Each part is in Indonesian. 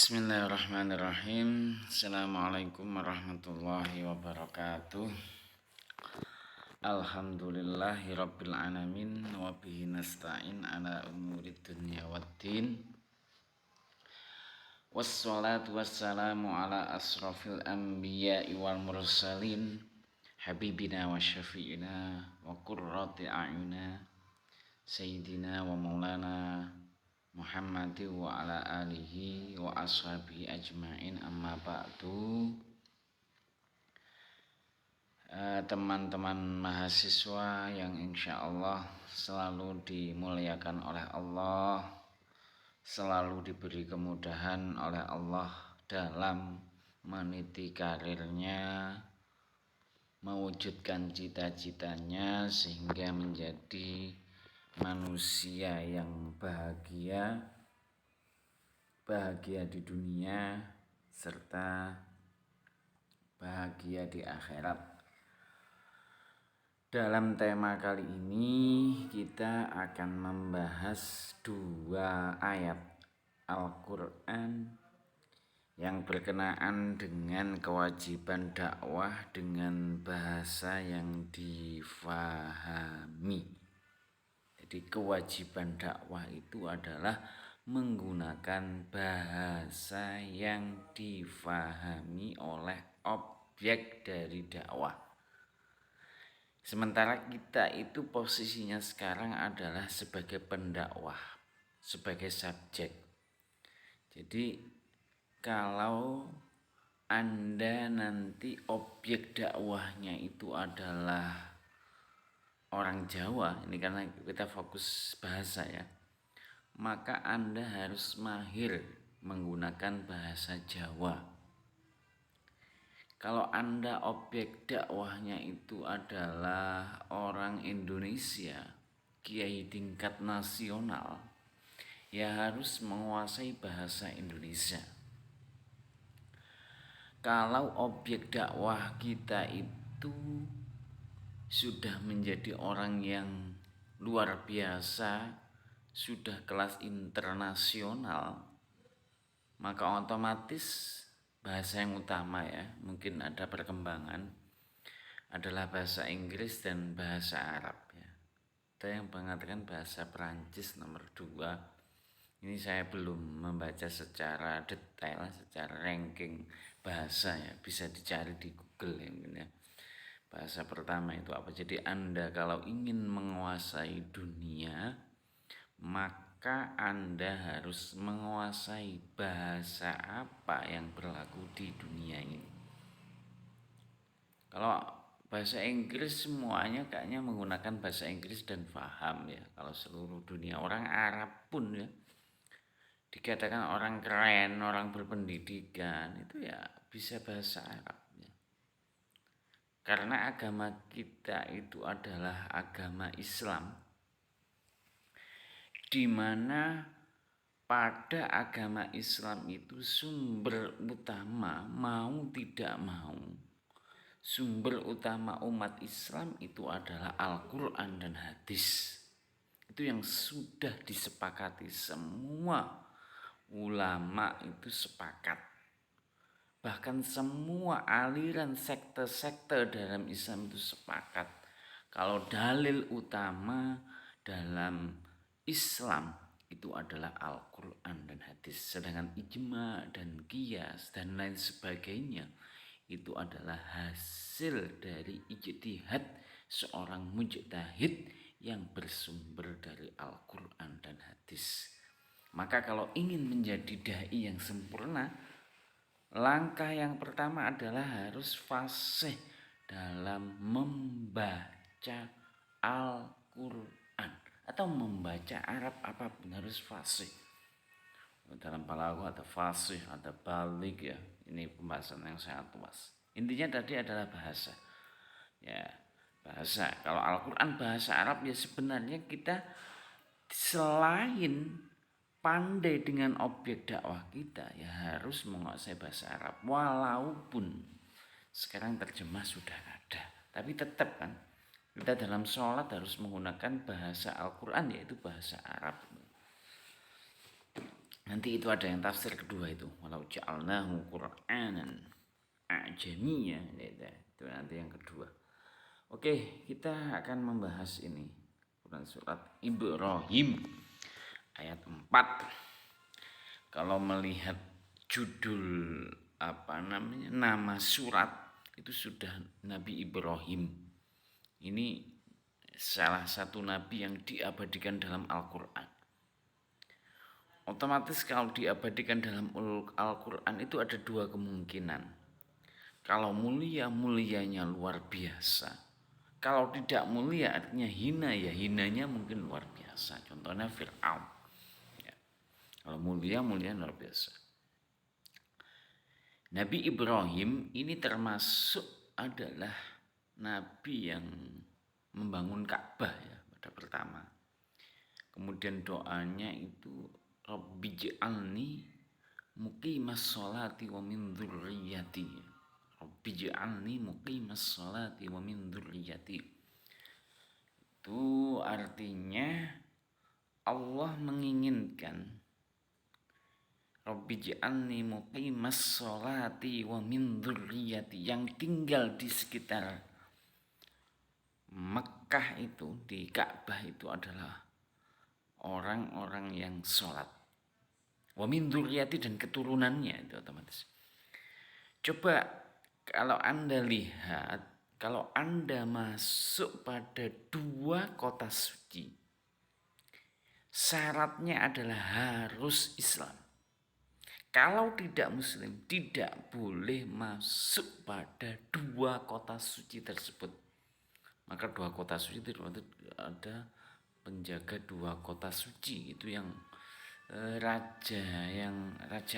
Bismillahirrahmanirrahim. Assalamualaikum warahmatullahi wabarakatuh. Alhamdulillahi rabbil alamin wa bihi nasta'in ala umurid dunya waddin. Wassalatu wassalamu ala asrafil anbiya'i wal mursalin habibina wa syafi'ina wa qurrati a'yuna sayyidina wa maulana Muhammad wa ala alihi wa ashabihi ajma'in, amma ba'du. Teman-teman mahasiswa yang insya Allah selalu dimuliakan oleh Allah, selalu diberi kemudahan oleh Allah dalam meniti karirnya, mewujudkan cita-citanya sehingga menjadi manusia yang bahagia di dunia serta bahagia di akhirat. Dalam tema kali ini kita akan membahas dua ayat Al-Quran yang berkenaan dengan kewajiban dakwah dengan bahasa yang difahami. Jadi kewajiban dakwah itu adalah menggunakan bahasa yang difahami oleh objek dari dakwah. Sementara kita itu posisinya sekarang adalah sebagai pendakwah, sebagai subjek. Jadi kalau Anda nanti objek dakwahnya itu adalah orang Jawa, ini karena kita fokus bahasa ya, maka Anda harus mahir menggunakan bahasa Jawa. Kalau Anda objek dakwahnya itu adalah orang Indonesia, kiai tingkat nasional, ya harus menguasai bahasa Indonesia. Kalau objek dakwah kita itu sudah menjadi orang yang luar biasa, sudah kelas internasional, maka otomatis bahasa yang utama ya, mungkin ada perkembangan, adalah bahasa Inggris dan bahasa Arab ya. Ada yang mengatakan bahasa Perancis nomor 2. Ini saya belum membaca secara detail, secara ranking bahasa ya, bisa dicari di Google ya. Bahasa pertama itu apa? Jadi Anda kalau ingin menguasai dunia, maka Anda harus menguasai bahasa apa yang berlaku di dunia ini. Kalau bahasa Inggris semuanya kayaknya menggunakan bahasa Inggris dan paham ya. Kalau seluruh dunia, orang Arab pun ya, dikatakan orang keren, orang berpendidikan, itu ya bisa bahasa Arab. Karena agama kita itu adalah agama Islam, di mana pada agama Islam itu sumber utama mau tidak mau, sumber utama umat Islam itu adalah Al-Quran dan hadis. Itu yang sudah disepakati, semua ulama itu sepakat. Bahkan semua aliran sekte-sekte dalam Islam itu sepakat kalau dalil utama dalam Islam itu adalah Al-Quran dan hadis. Sedangkan ijma dan qiyas dan lain sebagainya itu adalah hasil dari ijtihad seorang mujtahid yang bersumber dari Al-Quran dan hadis. Maka kalau ingin menjadi dai yang sempurna, langkah yang pertama adalah harus fasih dalam membaca Al-Quran atau membaca Arab apapun, harus fasih. Dalam balaghah ada fasih, ada baligh ya. Ini pembahasan yang sangat luas. Intinya tadi adalah bahasa. Ya, bahasa. Kalau Al-Quran bahasa Arab ya sebenarnya kita selain pandai dengan objek dakwah kita ya harus menguasai bahasa Arab, walaupun sekarang terjemah sudah ada, tapi tetap kan kita dalam sholat harus menggunakan bahasa Al-Quran, yaitu bahasa Arab. Nanti itu ada yang tafsir kedua itu, walau ja'alnahu Qur'anan a'jamiyya, itu nanti yang kedua. Oke, kita akan membahas ini Quran surat Ibrahim ayat 4. Kalau melihat judul nama surat itu sudah Nabi Ibrahim. Ini salah satu nabi yang diabadikan dalam Al-Qur'an. Otomatis kalau diabadikan dalam Al-Qur'an itu ada dua kemungkinan. Kalau mulia, mulianya luar biasa. Kalau tidak mulia artinya hina, ya hinanya mungkin luar biasa. Contohnya Fir'aun. Ya. Kalau mulia, mulia luar biasa. Nabi Ibrahim ini termasuk adalah nabi yang membangun Ka'bah ya pada pertama. Kemudian doanya itu Rabbi'jalni muqimas sholati wa min dzurriyyati. Rabbi'jalni muqimas sholati wa min dzurriyyati. Itu artinya Allah menginginkan Rabbi'jalni muqimas sholati wa min dzurriyyati, yang tinggal di sekitar Mekah itu, di Ka'bah itu adalah orang-orang yang sholat. Wa min dzurriyyati, dan keturunannya itu otomatis. Coba kalau Anda lihat, kalau Anda masuk pada dua kota suci, syaratnya adalah harus Islam. Kalau tidak Muslim, tidak boleh masuk pada dua kota suci tersebut. Maka dua kota suci itu ada penjaga dua kota suci, itu yang raja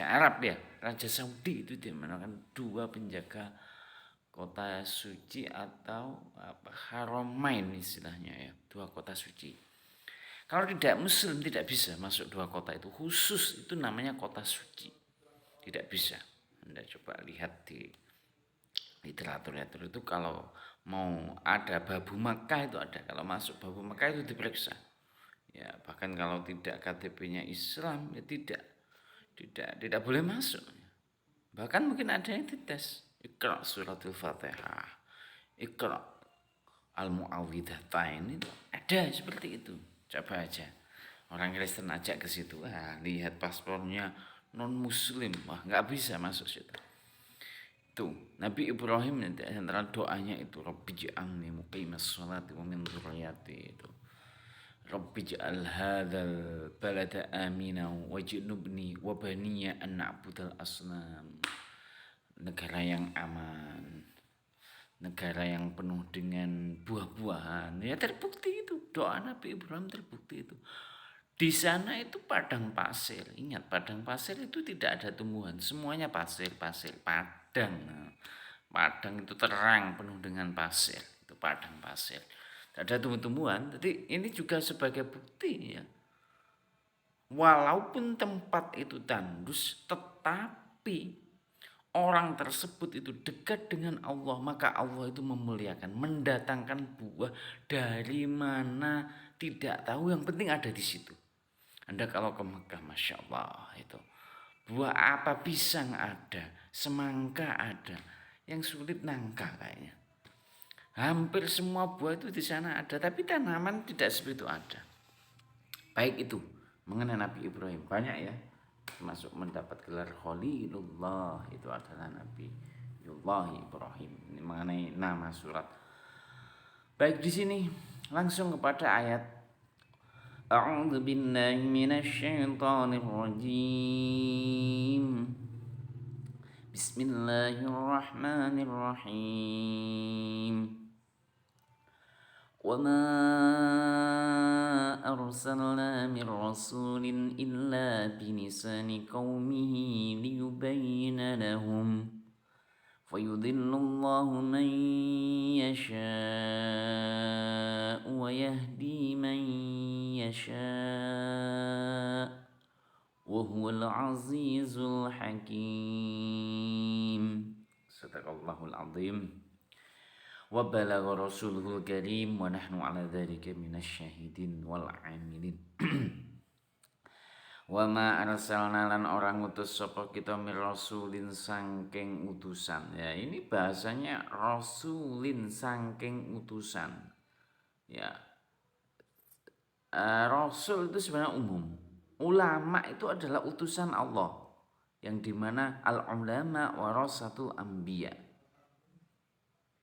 Arab ya, Raja Saudi itu dia menawarkan dua penjaga kota suci atau Haramain istilahnya ya, dua kota suci. Kalau tidak Muslim tidak bisa masuk dua kota itu, khusus itu namanya kota suci, tidak bisa. Anda coba lihat di literatur itu, kalau mau ada babu Makkah itu ada, kalau masuk babu Makkah itu diperiksa. Ya, bahkan kalau tidak KTP-nya Islam ya tidak boleh masuk. Bahkan mungkin ada yang dites. Iqra suratul Fatihah, Iqra al-Mu'awwidhatain, itu ada seperti itu. Coba aja orang Kristen ajak ke situ, lihat paspornya non Muslim, nggak bisa masuk situ. Itu Nabi Ibrahim antara doanya itu Rabbi'jalni muqimas sholati wa min dzurriyyati, itu Rabbi'jal hadzal balada amina wajnubni wa baniya an na'budal asnam. Negara yang aman, negara yang penuh dengan buah-buahan. Ya terbukti itu, doa Nabi Ibrahim terbukti itu. Di sana itu padang pasir. Ingat, padang pasir itu tidak ada tumbuhan, semuanya pasir, padang. Padang itu terang penuh dengan pasir, itu padang pasir. Tidak ada tumbuh-tumbuhan. Jadi ini juga sebagai bukti ya. Walaupun tempat itu tandus, tetapi orang tersebut itu dekat dengan Allah, maka Allah itu memuliakan, mendatangkan buah dari mana tidak tahu, yang penting ada di situ. Anda kalau ke Mekah, Masya Allah, itu buah apa, pisang ada, semangka ada, yang sulit nangka kayaknya. Hampir semua buah itu di sana ada, tapi tanaman tidak seperti itu ada. Baik itu mengenai Nabi Ibrahim, banyak ya, termasuk mendapat gelar Khalilullah, itu adalah Nabi Ibrahim. Ini mengenai nama surat. Baik, di sini langsung kepada ayat. A'udzu billahi minasyaitonir rajim. Bismillahirrahmanirrahim. وما أرسلنا من رسول إلا بلسان قومه ليبين لهم فيضل الله من يشاء ويهدي من يشاء وهو العزيز الحكيم. صدق الله العظيم. Wa balagha rasulul karim wa nahnu ala dzalika minasy syahidin wal amilin. Wa ma arsalna lan orang ngutus sapa kita mir rasulin sangking utusan. Ya, ini bahasanya rasulin sangking utusan. Ya, rasul itu sebenarnya umum. Ulama itu adalah utusan Allah yang dimana al ulama warasatul anbiya.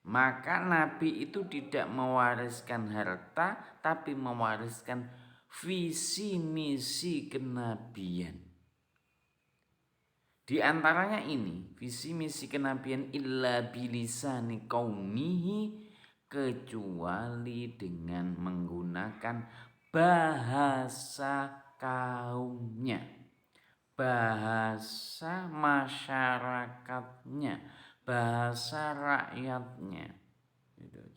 Maka Nabi itu tidak mewariskan harta, tapi mewariskan visi misi kenabian. Di antaranya ini, visi misi kenabian illa bilisani qaumihi, kecuali dengan menggunakan bahasa kaumnya, bahasa masyarakatnya, bahasa rakyatnya.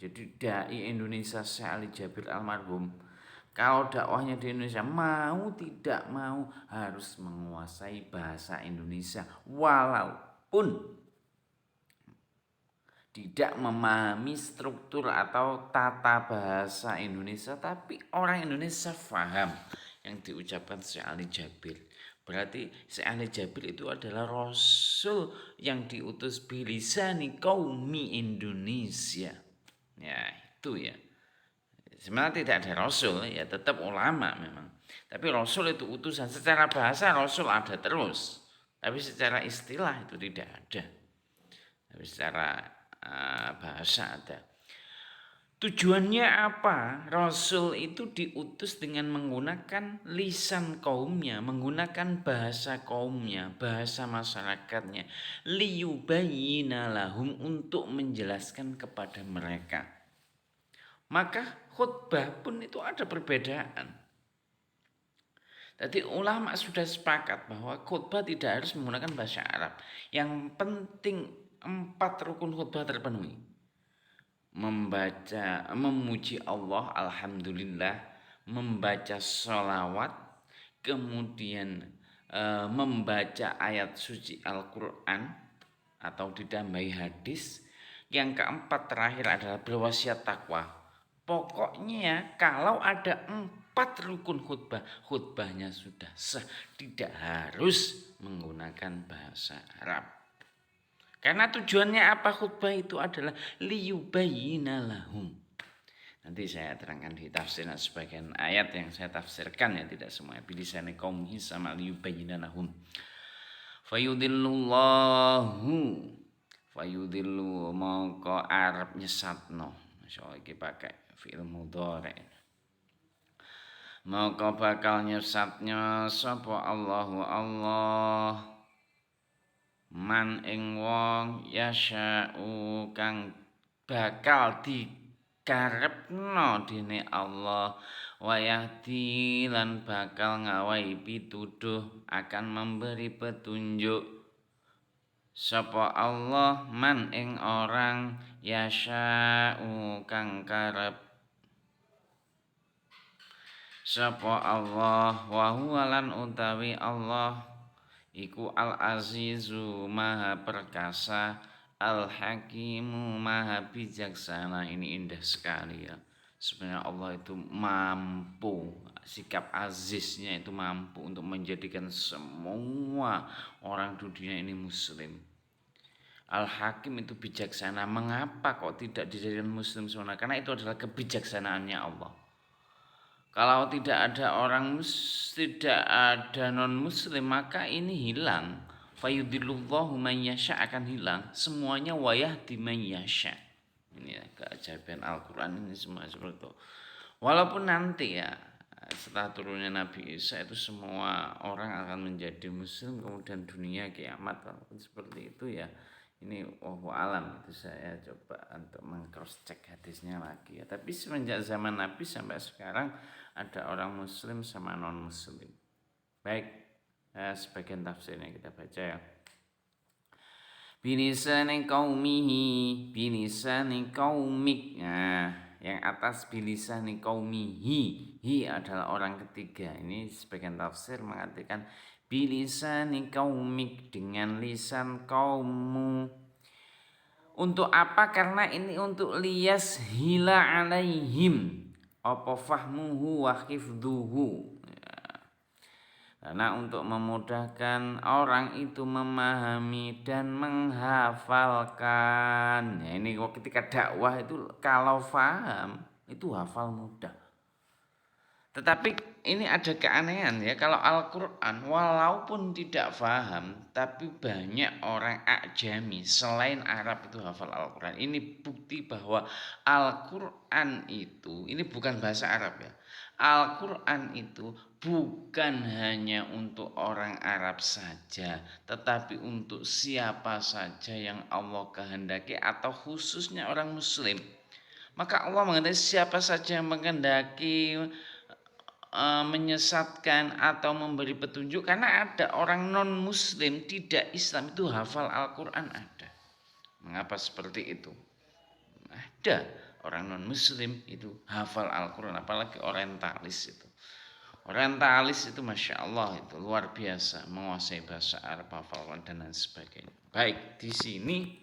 Jadi dai Indonesia Syekh Ali Jabir almarhum, kalau dakwahnya di Indonesia mau tidak mau harus menguasai bahasa Indonesia walaupun tidak memahami struktur atau tata bahasa Indonesia, tapi orang Indonesia paham yang diucapkan Syekh Ali Jabir. Berarti Syekh Ali Jabir itu adalah rasul yang diutus bilisani qaumi Indonesia. Ya, itu ya. Sebenarnya tidak ada rasul, ya tetap ulama memang. Tapi rasul itu utusan. Secara bahasa rasul ada terus, tapi secara istilah itu tidak ada. Tapi secara bahasa ada. Tujuannya apa? Rasul itu diutus dengan menggunakan lisan kaumnya, menggunakan bahasa kaumnya, bahasa masyarakatnya. Liyubayyina lahum, untuk menjelaskan kepada mereka. Maka khutbah pun itu ada perbedaan. Jadi ulama sudah sepakat bahwa khutbah tidak harus menggunakan bahasa Arab. Yang penting 4 rukun khutbah terpenuhi. Membaca, memuji Allah, alhamdulillah, membaca sholawat, kemudian membaca ayat suci Al-Quran atau ditambahi hadis. Yang keempat terakhir adalah berwasiat takwa. Pokoknya kalau ada 4 rukun khutbah, khutbahnya sudah sah, tidak harus menggunakan bahasa Arab. Karena tujuannya apa khutbah itu adalah liyubayyina lahum. Nanti saya terangkan di tafsir sebagian ayat yang saya tafsirkan, ya tidak semua. Bilisani qaumihi sama liyubayyina lahum. Fayudillullahu, fayudillu mongko arep nyesatno. Masyaallah iki pakai fi'il mudhari. Mongko bakal nyesatnya sapa Allahu Allah man ing wong yasya'u kang bakal dikarepno dene Allah, wayahdi lan bakal ngawahi pituduh, akan memberi petunjuk sapa Allah man ing orang yasya'u kang karep sapa Allah, wa huwa lan utawi Allah iku al-azizu maha perkasa, al-hakimu maha bijaksana. Ini indah sekali ya. Sebenarnya Allah itu mampu, sikap aziznya itu mampu untuk menjadikan semua orang dunia ini muslim. Al-Hakim itu bijaksana. Mengapa kok tidak dijadikan muslim semua? Karena itu adalah kebijaksanaannya Allah. Kalau tidak ada tidak ada non muslim, maka ini hilang. Fayudillullahu man yasha, akan hilang semuanya, wayahdi man yasha. Ini ya, keajaiban Al-Qur'an ini semua seperti itu. Walaupun nanti ya setelah turunnya Nabi Isa itu semua orang akan menjadi muslim, kemudian dunia kiamat, walaupun seperti itu ya. Ini alam, itu saya coba untuk meng-cross check hadisnya lagi ya. Tapi semenjak zaman Nabi sampai sekarang ada orang muslim sama non muslim. Baik, sebagian tafsirnya kita baca ya. Bilisani qaumihi, bilisani qaumik. Nah, yang atas bilisani qaumihi, hi adalah orang ketiga. Ini sebagian tafsir mengatakan bilisani qaumik, dengan lisan kaummu. Untuk apa? Karena ini untuk liyas hila alaihim, apa fahmuhu wa hifdhuhu. Karena untuk memudahkan orang itu memahami dan menghafalkan. Ya, ini ketika dakwah itu kalau paham itu hafal mudah. Tetapi ini ada keanehan ya, kalau Al-Quran walaupun tidak paham, tapi banyak orang ajami selain Arab itu hafal Al-Quran. Ini bukti bahwa Al-Quran itu, ini bukan bahasa Arab ya, Al-Quran itu bukan hanya untuk orang Arab saja, tetapi untuk siapa saja yang Allah kehendaki atau khususnya orang Muslim. Maka Allah menghendaki siapa saja yang menghendaki menyesatkan atau memberi petunjuk, karena ada orang non muslim tidak Islam itu hafal Al-Quran ada. Mengapa seperti itu? Ada orang non muslim itu hafal Al-Quran, apalagi orientalis itu. Orientalis itu Masya Allah itu luar biasa, menguasai bahasa Arab, hafal dan lain sebagainya. Baik, di sini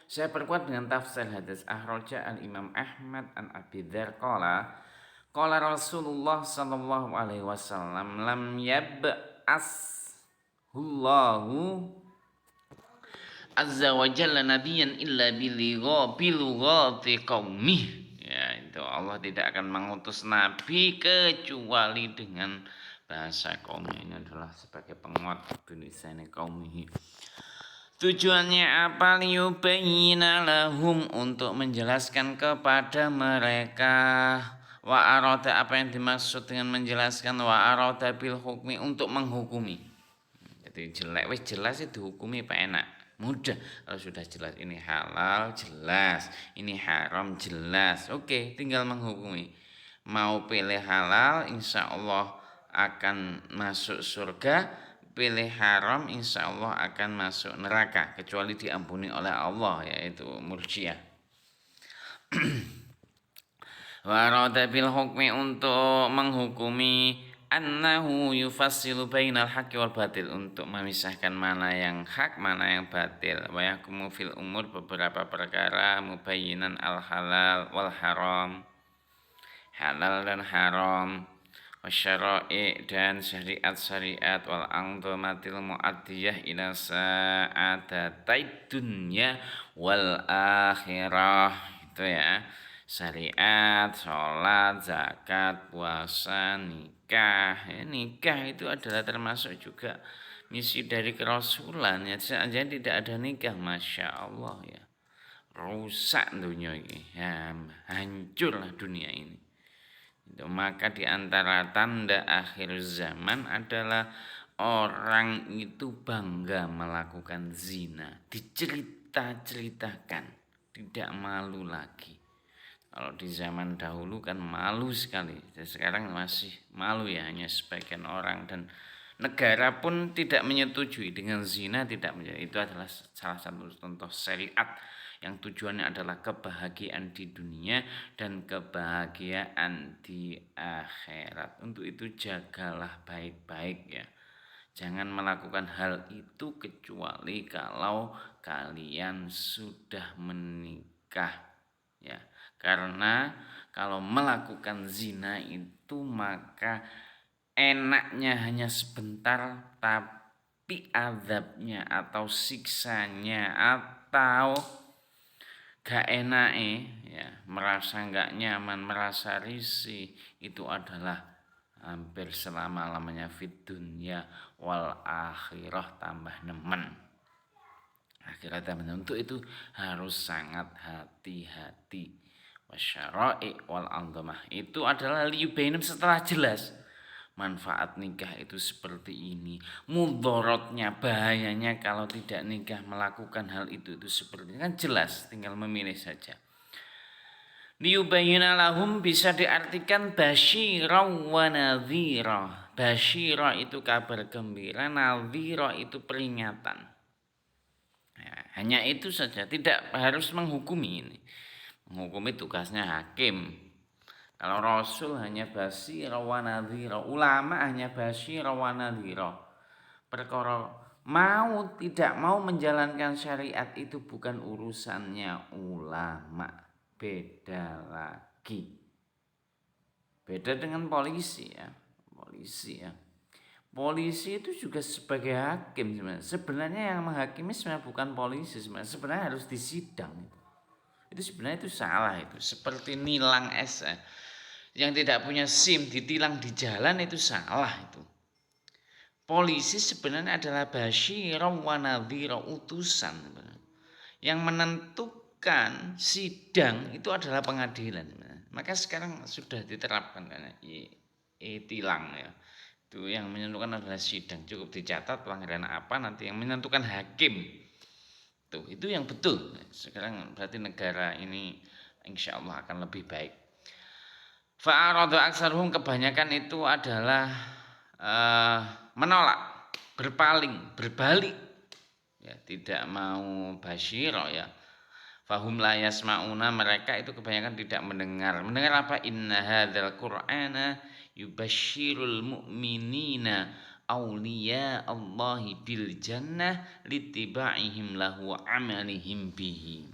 saya perkuat dengan tafsir hadis akhraja al-Imam Ahmad an Abi Dzar qala Rasulullah sallallahu alaihi wasallam lam yab'ashullahu azza wa jalla nabiyyan illa bilughati qaumih. Ya, itu Allah tidak akan mengutus nabi kecuali dengan bahasa kaumnya. Ini adalah sebagai penguat tulisan qaumihi. Tujuannya apa? Liyubayyina lahum, untuk menjelaskan kepada mereka. Wa arada, apa yang dimaksud dengan menjelaskan? Wa arada bil hukmi, untuk menghukumi. Jadi jelek wis jelas itu dihukumi pak enak, mudah. Kalau sudah jelas ini halal jelas, ini haram jelas, oke, tinggal menghukumi. Mau pilih halal insya Allah akan masuk surga, pilih haram insya Allah akan masuk neraka, kecuali diampuni oleh Allah, yaitu murjiah. Warada bil hukmi, untuk menghukumi. Annahu yufassilu bainal haqqi wal batil, untuk memisahkan mana yang hak mana yang batil. Wa yahkumu fil umur, beberapa perkara, mubayyinan al halal wal haram, halal dan haram, wasyara'i, dan syariat-syariat, wal anzumatil mu'addiyah ila sa'adatid dunya wal akhirah. Itu ya, syariat, sholat, zakat, puasa, nikah. Ya, nikah itu adalah termasuk juga misi dari kerasulan ya. Saja tidak ada nikah, Masya Allah ya, rusak dunia ini ya, hancurlah dunia ini. Itu, maka di antara tanda akhir zaman adalah orang itu bangga melakukan zina, dicerita-ceritakan, tidak malu lagi. Kalau di zaman dahulu kan malu sekali, dan sekarang masih malu ya, hanya sebagian orang, dan negara pun tidak menyetujui dengan zina, tidak menjadi. Itu adalah salah satu contoh syariat yang tujuannya adalah kebahagiaan di dunia dan kebahagiaan di akhirat. Untuk itu jagalah baik-baik ya. Jangan melakukan hal itu kecuali kalau kalian sudah menikah ya. Karena kalau melakukan zina itu maka enaknya hanya sebentar, tapi azabnya atau siksanya atau gak enake ya, merasa gak nyaman, merasa risih, itu adalah hampir selama-lamanya fid dunya wal akhirah, tambah nemen akhirat tambah nemen. Untuk itu harus sangat hati-hati. Wasyara'i wal anzamah, itu adalah liyubainum, setelah jelas manfaat nikah itu seperti ini, mudorotnya, bahayanya kalau tidak nikah, melakukan hal itu seperti ini, kan jelas, tinggal memilih saja. Liyubayyina lahum bisa diartikan basyira wa nadhira. Basyira itu kabar gembira, nadhira itu peringatan. Ya, hanya itu saja, tidak harus menghukumi ini. Menghukumi tugasnya hakim. Kalau Rasul hanya basyira wa nadhira, ulama hanya basyira wa nadhira. Perkara mau tidak mau menjalankan syariat itu bukan urusannya ulama, beda lagi. Beda dengan polisi ya. Polisi ya, Polisi itu juga sebagai hakim sebenarnya. Sebenarnya yang menghakimi sebenarnya bukan polisi sebenarnya harus disidang. Itu sebenarnya itu salah itu. Seperti nilang yang tidak punya SIM ditilang di jalan itu salah itu. Polisi sebenarnya adalah basyira wa nadhira, utusan. Yang menentukan sidang itu adalah pengadilan. Maka sekarang sudah diterapkan kan tilang ya. Itu yang menentukan adalah sidang, cukup dicatat pelanggaran apa, nanti yang menentukan hakim. Tuh, itu yang betul. Sekarang berarti negara ini insya Allah akan lebih baik. Fa'aradu aksaruhum, kebanyakan itu adalah menolak, berpaling, berbalik. Ya, tidak mau basyiro ya. Fahum la yasma'una, mereka itu kebanyakan tidak mendengar. Mendengar apa? Inna hadzal qur'ana yubasyirul mu'minina auliya Allahi bil jannah litiba'ihim lahu amalihim bihi.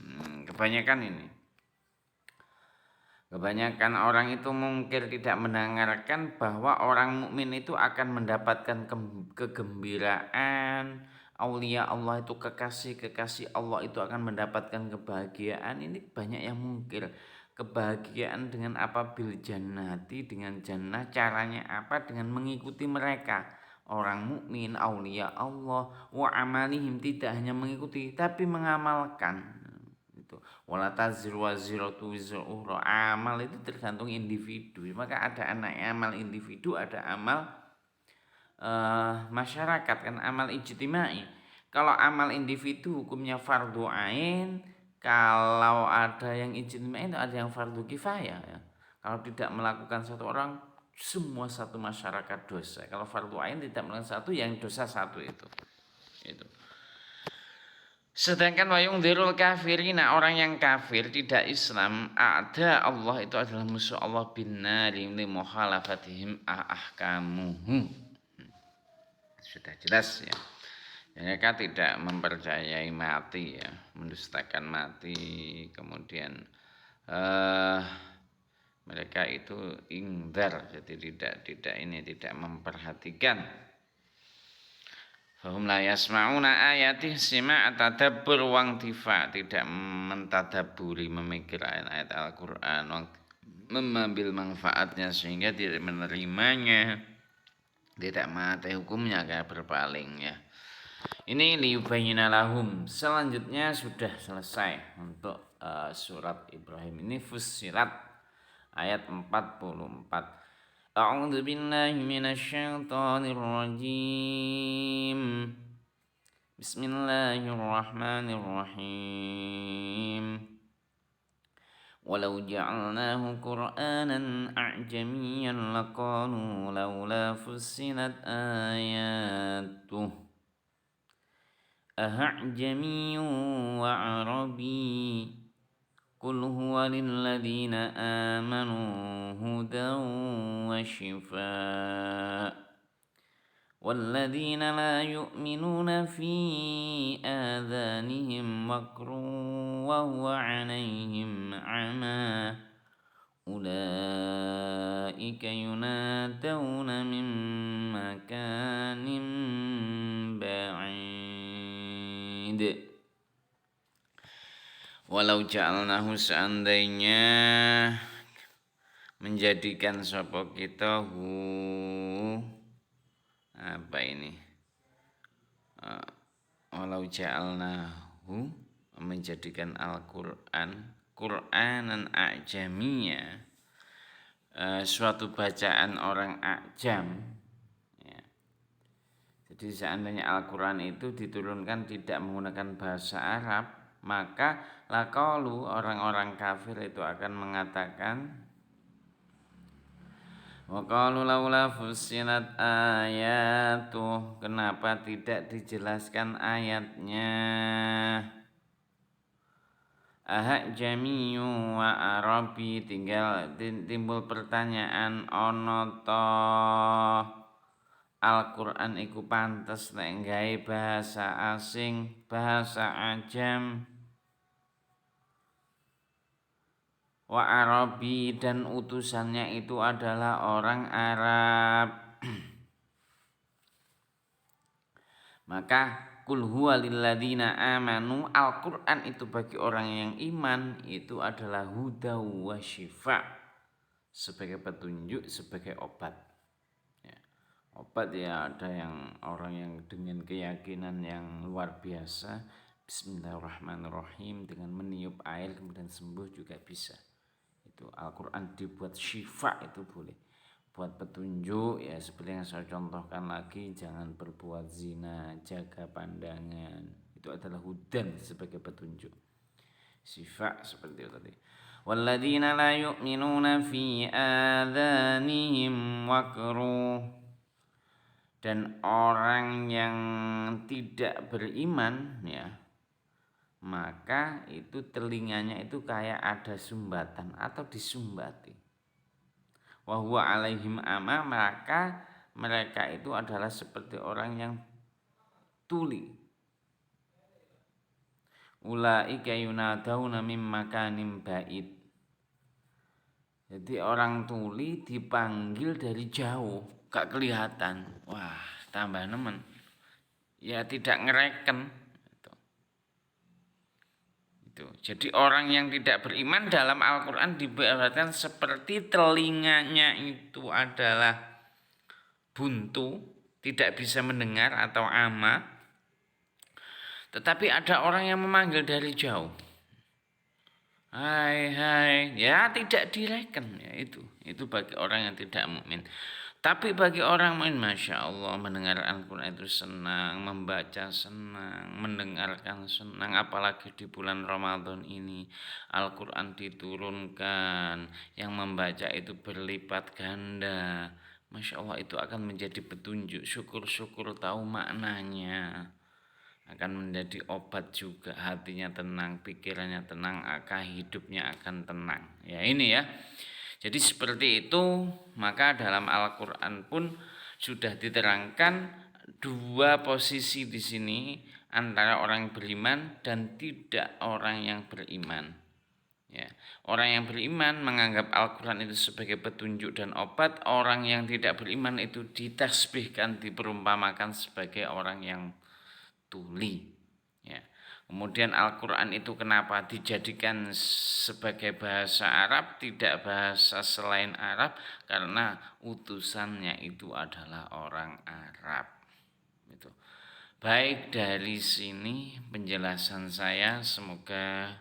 Kebanyakan ini. Kebanyakan orang itu mungkin tidak mendengarkan bahwa orang mukmin itu akan mendapatkan kegembiraan. Aulia Allah itu kekasih Allah itu akan mendapatkan kebahagiaan. Ini banyak yang mungkir. Kebahagiaan dengan apa? Bil jannati, dengan jannah. Caranya apa? Dengan mengikuti mereka. Orang mukmin, aulia Allah, wa amalihim, tidak hanya mengikuti tapi mengamalkan. Wala taziru waziratu wizra ukhra. Amal itu tergantung individu. Maka ada amal individu, ada amal masyarakat, kan amal ijtimai. Kalau amal individu hukumnya fardu ain, kalau ada yang ijtimai itu ada yang fardu kifayah ya. Kalau tidak melakukan satu orang, semua satu masyarakat dosa. Kalau fardu ain tidak melakukan satu, yang dosa satu itu. Sedangkan wayung dirul kafirina, orang yang kafir tidak Islam, ada Allah itu adalah musuh Allah bin nari li mukhalafatihim ahkamuhu. Sudah jelas ya. Mereka tidak mempercayai mati ya, mendustakan mati, kemudian mereka itu ingdar, jadi tidak memperhatikan. Fahum la yasma'una ayatih sima' tadabbur wang tifa, tidak mentadaburi, memikir ayat-ayat Al-Quran, mengambil manfaatnya sehingga tidak menerimanya, tidak mati hukumnya, kayak berpaling ya. Ini liyubayyina lahum. Selanjutnya sudah selesai untuk surat Ibrahim ini, Fussilat ayat 44. A'udzu billahi minasyaitonir rajim. Bismillahirrahmanirrahim. Walau ja'alnahu Qur'anan a'jamiyyan laqalu laula fussilat ayatuh aha'jamiyyun wa 'arabi. Qul huwa lilladzina amanu hudan wa shifaa walladzina la yu'minuna fi adhanihim waqrun wa huwa 'alaihim 'ama ulaika yunadawna min makanin ba'id. Walau ja'alnahu, seandainya menjadikan sapa kita apa ini, walau ja'alnahu, menjadikan Al-Quran Qur'anan a'jamiyya, suatu bacaan orang a'jam ya. Jadi seandainya Al-Quran itu diturunkan tidak menggunakan bahasa Arab, maka laqalu, orang-orang kafir itu akan mengatakan, wa qalu laula fussilat ayatuh, kenapa tidak dijelaskan ayatnya, ahajamiyyu wa arabi, tinggal timbul pertanyaan, ono toh Al-Quran iku pantes nek gawe bahasa asing, bahasa ajam, wa arabi, dan utusannya itu adalah orang Arab. Maka kul huwa lilladzina amanu, Al-Qur'an itu bagi orang yang iman itu adalah huda wa syifa, sebagai petunjuk, sebagai obat. Ya. Obat ya ada yang orang yang dengan keyakinan yang luar biasa, bismillahirrahmanirrahim, dengan meniup air kemudian sembuh juga bisa. Itu Al-Qur'an dibuat syifa itu boleh. Buat petunjuk ya seperti yang saya contohkan lagi, jangan berbuat zina, jaga pandangan, itu adalah hudan sebagai petunjuk. Sifat seperti itu tadi. Walladzina la yu'minuna fi adhanihim waqru, dan orang yang tidak beriman ya, maka itu telinganya itu kayak ada sumbatan atau disumbati. Wa huwa alaihim ama, maka mereka itu adalah seperti orang yang tuli. Ulaika yunadawna mim makanim ba'id. Jadi orang tuli dipanggil dari jauh, gak kelihatan. Wah, tambah nemen. Ya tidak ngereken. Jadi orang yang tidak beriman dalam Al-Quran diibaratkan seperti telinganya itu adalah buntu, tidak bisa mendengar atau ama. Tetapi ada orang yang memanggil dari jauh. Hai hai, ya tidak direken ya itu. Itu bagi orang yang tidak mukmin. Tapi bagi orang mukmin, masya Allah, mendengar Al-Quran itu senang, membaca senang, mendengarkan senang. Apalagi di bulan Ramadan ini Al-Quran diturunkan, yang membaca itu berlipat ganda. Masya Allah, itu akan menjadi petunjuk. Syukur-syukur tahu maknanya, akan menjadi obat juga. Hatinya tenang, pikirannya tenang, hidupnya akan tenang. Ya ini ya. Jadi seperti itu. Maka dalam Al-Quran pun sudah diterangkan dua posisi di sini antara orang yang beriman dan tidak orang yang beriman. Ya, orang yang beriman menganggap Al-Quran itu sebagai petunjuk dan obat. Orang yang tidak beriman itu ditasbihkan, diperumpamakan sebagai orang yang tuli. Ya. Kemudian Al-Quran itu kenapa dijadikan sebagai bahasa Arab, tidak bahasa selain Arab? Karena utusannya itu adalah orang Arab. Itu. Baik, dari sini penjelasan saya, semoga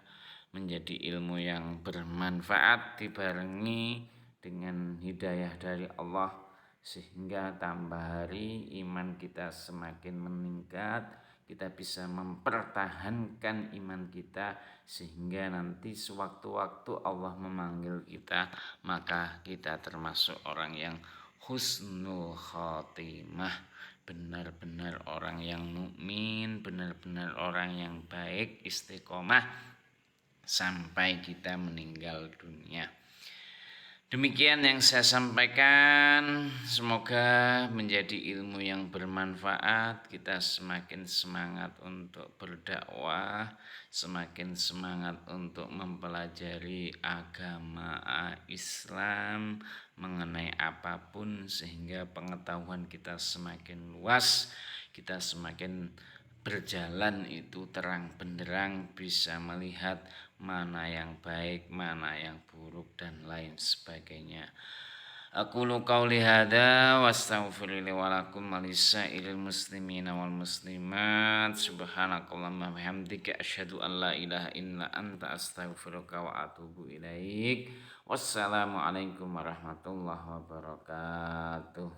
menjadi ilmu yang bermanfaat dibarengi dengan hidayah dari Allah, sehingga tambah hari iman kita semakin meningkat. Kita bisa mempertahankan iman kita sehingga nanti sewaktu-waktu Allah memanggil kita, maka kita termasuk orang yang husnul khotimah, benar-benar orang yang mukmin, benar-benar orang yang baik, istiqomah sampai kita meninggal dunia. Demikian yang saya sampaikan, semoga menjadi ilmu yang bermanfaat. Kita semakin semangat untuk berdakwah, semakin semangat untuk mempelajari agama Islam mengenai apapun, sehingga pengetahuan kita semakin luas, kita semakin berjalan itu terang benderang, bisa melihat mana yang baik, mana yang buruk, dan lain sebagainya. Aqulu qauli hadza wa astaghfirullahi wa lakum wa lisairil muslimina wal muslimat. Subhanakallahumma wa bihamdika asyhadu an la ilaha illa anta astaghfiruka wa atubu ilaik. Wassalamualaikum warahmatullahi wabarakatuh.